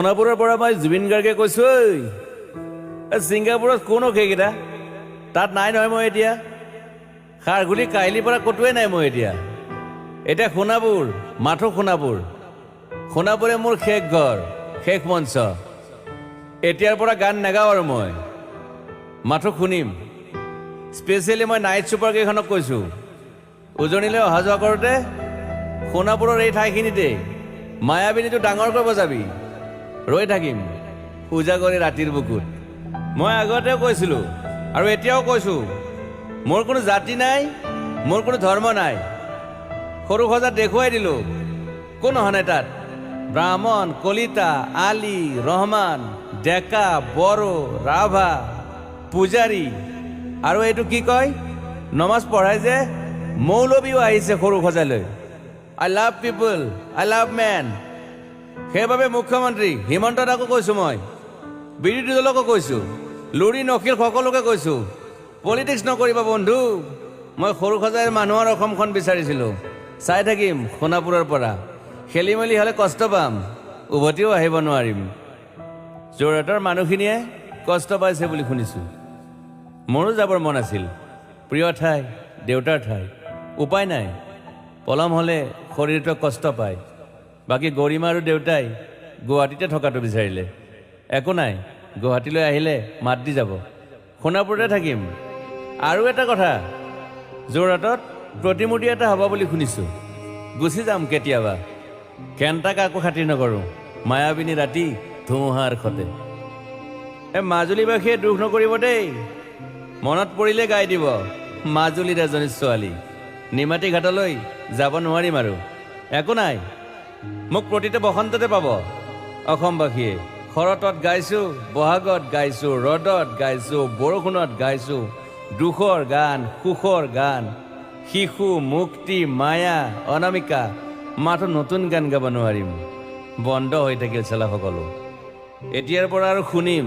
সোণাপুৰৰ পৰা মই জুবিন গাৰ্গে কৈছো ছিংগাপুৰত কোন সেইকেইটা তাত নাই নহয় মই এতিয়া খাৰগুলি কাহিলীৰ পৰা ক'তোৱে নাই মই এতিয়া সোণাপুৰ মাথো সোণাপুৰে মোৰ শেষ ঘৰ শেষ মঞ্চ এতিয়াৰ পৰা গান নাগাওঁ আৰু মই মাথো শুনিম স্পেচিয়েলি মই নাইট ছুপাৰ কেইখনক কৈছোঁ উজনিলৈ অহা যোৱা কৰোঁতে সোণাপুৰৰ এই ঠাইখিনিতে মায়াবিনীটো ডাঙৰকৈ বজাবি ৰৈ থাকিম পূজা কৰি ৰাতিৰ বুকুত মই আগতেও কৈছিলোঁ আৰু এতিয়াও কৈছোঁ মোৰ কোনো জাতি নাই মোৰ কোনো ধৰ্ম নাই সৰু সজাত দেখুৱাই দিলোঁ কোন অহা নাই তাত ব্ৰাহ্মণ কলিতা আলি ৰহমান ডেকা বড়ো ৰাভা পূজাৰী আৰু এইটো কি কয় নমাজ পঢ়াই যে মৌলবীও আহিছে সৰু সজালৈ I love people I love man সেইবাবে মুখ্যমন্ত্ৰী হিমন্ত দাকো কৈছোঁ মই বিৰোধী দলকো কৈছোঁ লুৰি নখিল সকলোকে কৈছোঁ পলিটিক্স নকৰিবা বন্ধু মই সৰু সজাই মানুহৰ অসমখন বিচাৰিছিলোঁ চাই থাকিম সোণাপুৰৰ পৰা খেলি মেলি হ'লে কষ্ট পাম উভতিও আহিব নোৱাৰিম যোৰহাটৰ মানুহখিনিয়ে কষ্ট পাইছে বুলি শুনিছোঁ মোৰো যাবৰ মন আছিল প্ৰিয় ঠাই দেউতাৰ ঠাই উপায় নাই পলম হ'লে শৰীৰটোৱে কষ্ট পায় বাকী গৰিমা আৰু দেউতাই গুৱাহাটীতে থকাটো বিচাৰিলে একো নাই গুৱাহাটীলৈ আহিলে মাত দি যাব সোণাপুৰতে থাকিম আৰু এটা কথা যোৰহাটত প্ৰতিমূৰ্তি এটা হ'ব বুলি শুনিছোঁ গুচি যাম কেতিয়াবা কেণ্টা কাকো খাতিৰ নকৰোঁ মায়াবিনী ৰাতি ধুমুহাৰ সতে মাজুলীবাসীয়ে দুখ নকৰিব দেই মনত পৰিলে গাই দিব মাজুলীৰ এজনী ছোৱালী নিমাতী ঘাটলৈ যাব নোৱাৰিম আৰু একো নাই মোক প্ৰতিটো বসন্ততে পাব অসমবাসীয়ে শৰতত গাইছোঁ বহাগত গাইছোঁ ৰ'দত গাইছোঁ বৰষুণত গাইছোঁ দুখৰ গান সুখৰ গান শিশু মুক্তি মায়া অনামিকা মাথো নতুন গান গাব নোৱাৰিম বন্ধ হৈ থাকিল চেলা সকলো এতিয়াৰ পৰা আৰু শুনিম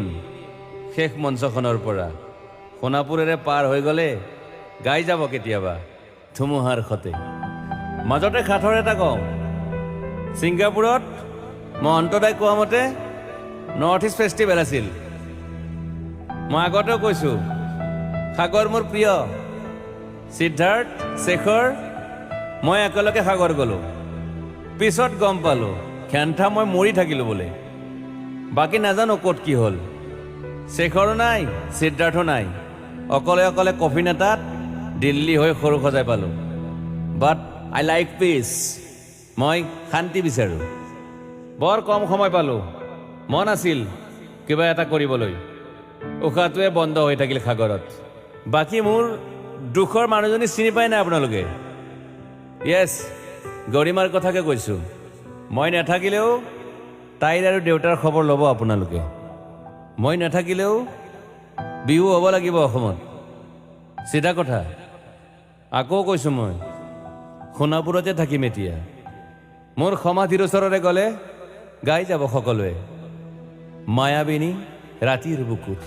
শেষ মঞ্চখনৰ পৰা সোণাপুৰেৰে পাৰ হৈ গ'লে গাই যাব কেতিয়াবা ধুমুহাৰ সতে মাজতে সাঁথৰ এটা কওঁ ছিংগাপুৰত মহন্তদাই কোৱা মতে নৰ্থ ইষ্ট ফেষ্টিভেল আছিল মই আগতেও কৈছোঁ সাগৰ মোৰ প্ৰিয় সিদ্ধাৰ্থ শেখৰ মই একেলগে সাগৰ গ'লোঁ পিছত গম পালোঁ খেন্থা মই মৰি থাকিলোঁ বোলে বাকী নাজানো ক'ত কি হ'ল শেখৰো নাই সিদ্ধাৰ্থো নাই অকলে অকলে কফিন এটাত দিল্লী হৈ সৰু সজাই পালোঁ বাট আই লাইক পিচ মই শান্তি বিচাৰোঁ বৰ কম সময় পালোঁ মন আছিল কিবা এটা কৰিবলৈ উশাহটোৱে বন্ধ হৈ থাকিল সাগৰত বাকী মোৰ দুখৰ মানুহজনী চিনি পাই নাই আপোনালোকে য়েছ গৰিমাৰ কথাকে কৈছোঁ মই নাথাকিলেও তাইৰ আৰু দেউতাৰ খবৰ ল'ব আপোনালোকে মই নাথাকিলেও বিহু হ'ব লাগিব অসমত চিধা কথা আকৌ কৈছোঁ মই সোণাপুৰতে থাকিম এতিয়া মোৰ সমাধিৰ ওচৰৰে গ'লে গাই যাব সকলোৱে মায়াবিনী ৰাতিৰ বুকুত